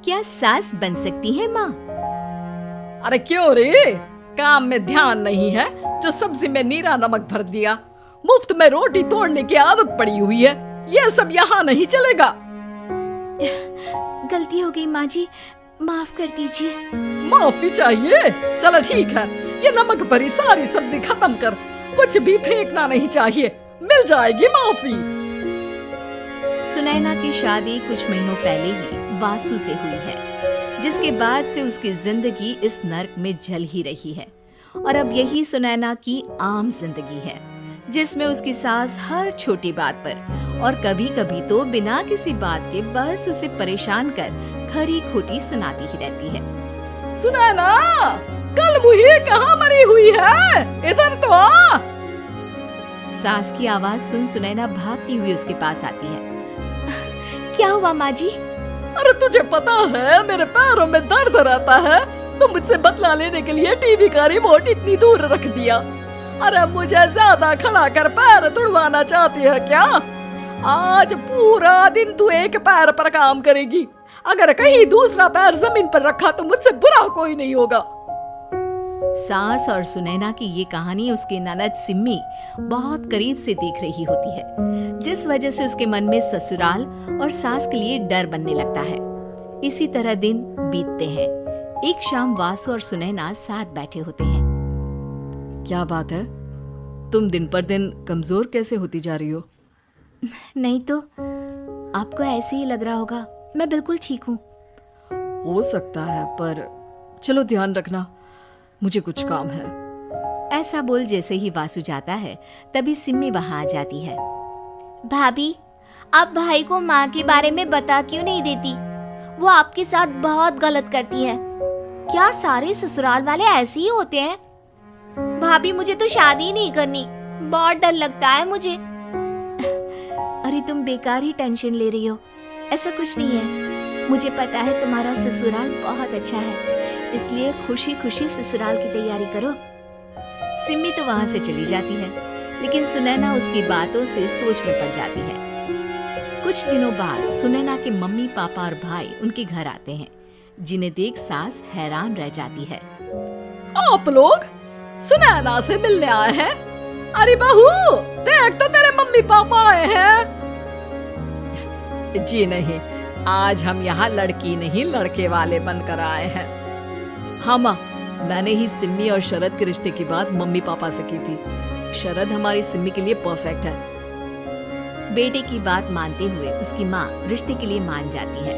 क्या सास बन सकती है माँ? अरे क्यों रे, काम में ध्यान नहीं है जो सब्जी में नीरा नमक भर दिया। मुफ्त में रोटी तोड़ने की आदत पड़ी हुई है, ये सब यहाँ नहीं चलेगा। गलती हो गई माँ जी, माफ कर दीजिए। माफी चाहिए? चलो ठीक है, ये नमक भरी सारी सब्जी खत्म कर, कुछ भी फेंकना नहीं चाहिए, मिल जाएगी माफी। सुनैना की शादी कुछ महीनों पहले ही वासु से हुई है, जिसके बाद से उसकी जिंदगी इस नर्क में जल ही रही है। और अब यही सुनैना की आम जिंदगी है, जिसमें उसकी सास हर छोटी बात पर और कभी कभी तो बिना किसी बात के बस उसे परेशान कर खरी खोटी सुनाती ही रहती है। सुनैना, कल मुही कहाँ मरी हुई है, इधर तो आ। सास की आवाज सुन सुनैना भागती हुई उसके पास आती है। क्या हुआ माँ जी? अरे तुझे पता है मेरे पैरों में दर्द रहता है, तो मुझसे बदला लेने के लिए टीवी का रिमोट इतनी दूर रख दिया। अरे मुझे ज्यादा खड़ा कर पैर तुड़वाना चाहती है क्या? आज पूरा दिन तू एक पैर पर काम करेगी, अगर कहीं दूसरा पैर जमीन पर रखा तो मुझसे बुरा कोई नहीं होगा। सास और सुनैना की ये कहानी उसकी ननद सिम्मी बहुत करीब से देख रही होती है, जिस वजह से उसके मन में ससुराल और सास के लिए डर बनने लगता है। इसी तरह दिन बीतते हैं। एक शाम वासु और सुनैना साथ बैठे होते हैं। क्या बात है, तुम दिन पर दिन कमजोर कैसे होती जा रही हो? नहीं तो, आपको ऐसे ही लग रहा होगा, मैं बिल्कुल ठीक हूँ। हो सकता है, पर चलो ध्यान रखना, मुझे कुछ काम है। ऐसा बोल जैसे ही वासु जाता है, तभी सिम्मी वहां आ जाती है। भाभी, आप भाई को माँ के बारे में बता क्यों नहीं देती? वो आपके साथ बहुत गलत करती है। क्या सारे ससुराल वाले ऐसे ही होते हैं? भाभी, मुझे तो शादी नहीं करनी, बहुत डर लगता है मुझे। अरे तुम बेकार ही टेंशन ले रही हो, ऐसा कुछ नहीं है। मुझे पता है तुम्हारा ससुराल बहुत अच्छा है, इसलिए खुशी खुशी ससुराल की तैयारी करो। सिम्मी तो वहां से चली जाती है, लेकिन सुनैना उसकी बातों से सोच में पड़ जाती है। कुछ दिनों बाद सुनैना के मम्मी पापा और भाई उनके घर आते हैं, जिन्हें देख सास हैरान रह जाती है। आप लोग सुनैना से मिलने आए हैं? अरे बहू, देख तो तेरे मम्मी पापा आए हैं। जी नहीं, आज हम यहाँ लड़की नहीं लड़के वाले बनकर आए हैं। हाँ माँ, मैंने ही सिम्मी और शरद के रिश्ते की बात मम्मी पापा से की थी। शरद हमारी सिम्मी के लिए परफेक्ट है। बेटे की बात मानते हुए उसकी माँ रिश्ते के लिए मान जाती है,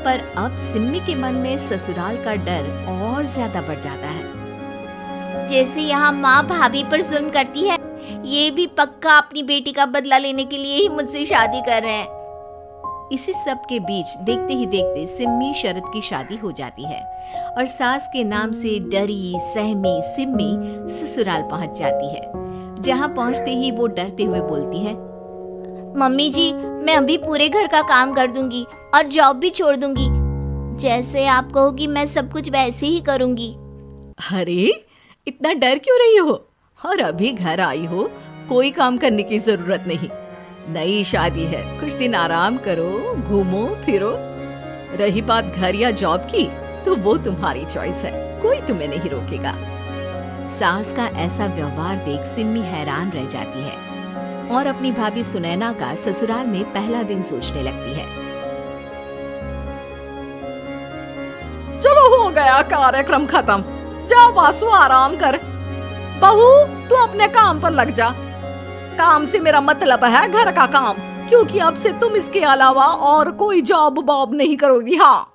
पर अब सिम्मी के मन में ससुराल का डर और ज्यादा बढ़ जाता है। जैसे यहाँ माँ भाभी पर जुल्म करती है, ये भी पक्का अपनी बेटी का बदला लेने के लिए ही मुझसे शादी कर रहे हैं। इसी सब के बीच देखते ही देखते सिम्मी शरद की शादी हो जाती है और सास के नाम से डरी सहमी सिम्मी ससुराल पहुंच जाती है, जहां पहुंचते ही वो डरते हुए बोलती है। मम्मी जी, मैं अभी पूरे घर का काम कर दूंगी और जॉब भी छोड़ दूंगी। जैसे आप कहोगी मैं सब कुछ वैसे ही करूंगी। अरे इतना डर क्यों रही हो? और अभी घर आई हो, कोई काम करने की जरूरत नहीं। नई शादी है, कुछ दिन आराम करो, घूमो फिरो। रही बात घर या जॉब की, तो वो तुम्हारी चॉइस है, कोई तुम्हें नहीं रोकेगा। सास का ऐसा व्यवहार देख सिम्मी हैरान रह जाती है और अपनी भाभी सुनैना का ससुराल में पहला दिन सोचने लगती है। चलो हो गया कार्यक्रम खत्म, जा वासु आराम कर। बहू, तू अपने काम पर लग जा। काम से मेरा मतलब है घर का काम, क्योंकि अब से तुम इसके अलावा और कोई जॉब बॉब नहीं करोगी। हाँ,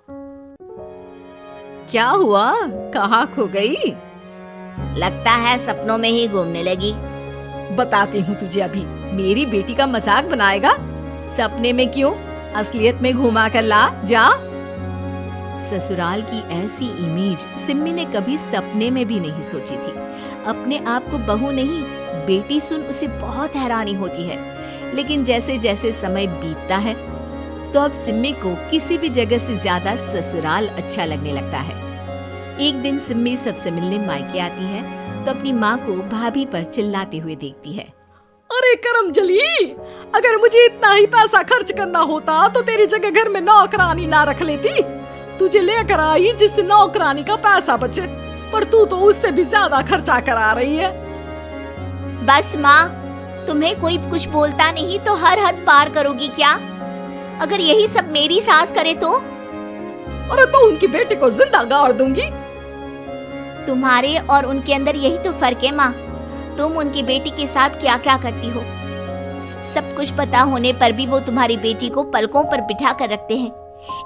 क्या हुआ, कहाँ खो गई? लगता है सपनों में ही घूमने लगी। बताती हूँ तुझे अभी। मेरी बेटी का मजाक बनाएगा? सपने में क्यों, असलियत में घुमा कर ला, जा। ससुराल की ऐसी इमेज सिम्मी ने कभी सपने में भी नहीं सोची थी। अपने आप को बहू नहीं, बेटी सुन उसे बहुत हैरानी होती है। लेकिन जैसे जैसे समय बीतता है, तो अब सिम्मी को किसी भी जगह से ज्यादा ससुराल अच्छा लगने लगता है। एक दिन सिम्मी सबसे मिलने मायके आती है, तो अपनी माँ को भाभी पर चिल्लाते हुए देखती है। अरे करमजली, अगर मुझे इतना ही पैसा खर्च करना होता तो तेरी जगह घर में नौकरानी ना रख लेती। तुझे लेकर आई जिससे नौकरानी का पैसा बचे, पर तू तो उससे भी ज्यादा खर्चा करा रही है। बस माँ, तुम्हें कोई कुछ बोलता नहीं तो हर हद पार करोगी क्या? अगर यही सब मेरी सास करे तो? अरे तो उनकी बेटी को जिंदा गाड़ दूंगी। तुम्हारे और उनके अंदर यही तो फर्क है माँ। तुम उनकी बेटी के साथ क्या क्या करती हो, सब कुछ पता होने पर भी वो तुम्हारी बेटी को पलकों पर बिठा कर रखते हैं।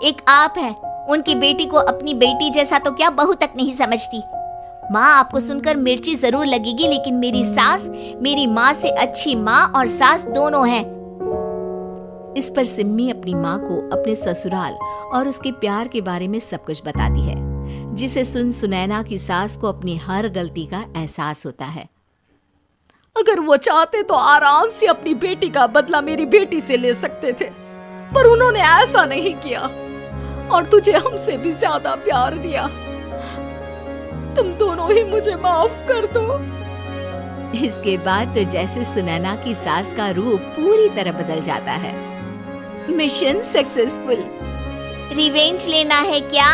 एक आप है, उनकी बेटी को अपनी बेटी जैसा तो क्या बहू तक नहीं समझती। माँ, आपको सुनकर मिर्ची जरूर लगेगी, लेकिन मेरी सास मेरी माँ से अच्छी माँ और सास दोनों हैं। इस पर सिम्मी अपनी माँ को अपने ससुराल और उसके प्यार के बारे में सब कुछ बताती है, जिसे सुन सुनैना की सास को अपनी हर गलती का एहसास होता है। अगर वो चाहते तो आराम से अपनी बेटी का बदला मेरी बेटी से ले सकते थे, पर उन्होंने ऐसा नहीं किया और तुझे हमसे भी ज्यादा प्यार दिया। तुम दोनों ही मुझे माफ कर दो। इसके बाद तो जैसे सुनैना की सास का रूप पूरी तरह बदल जाता है। Mission successful. रिवेंज लेना है क्या?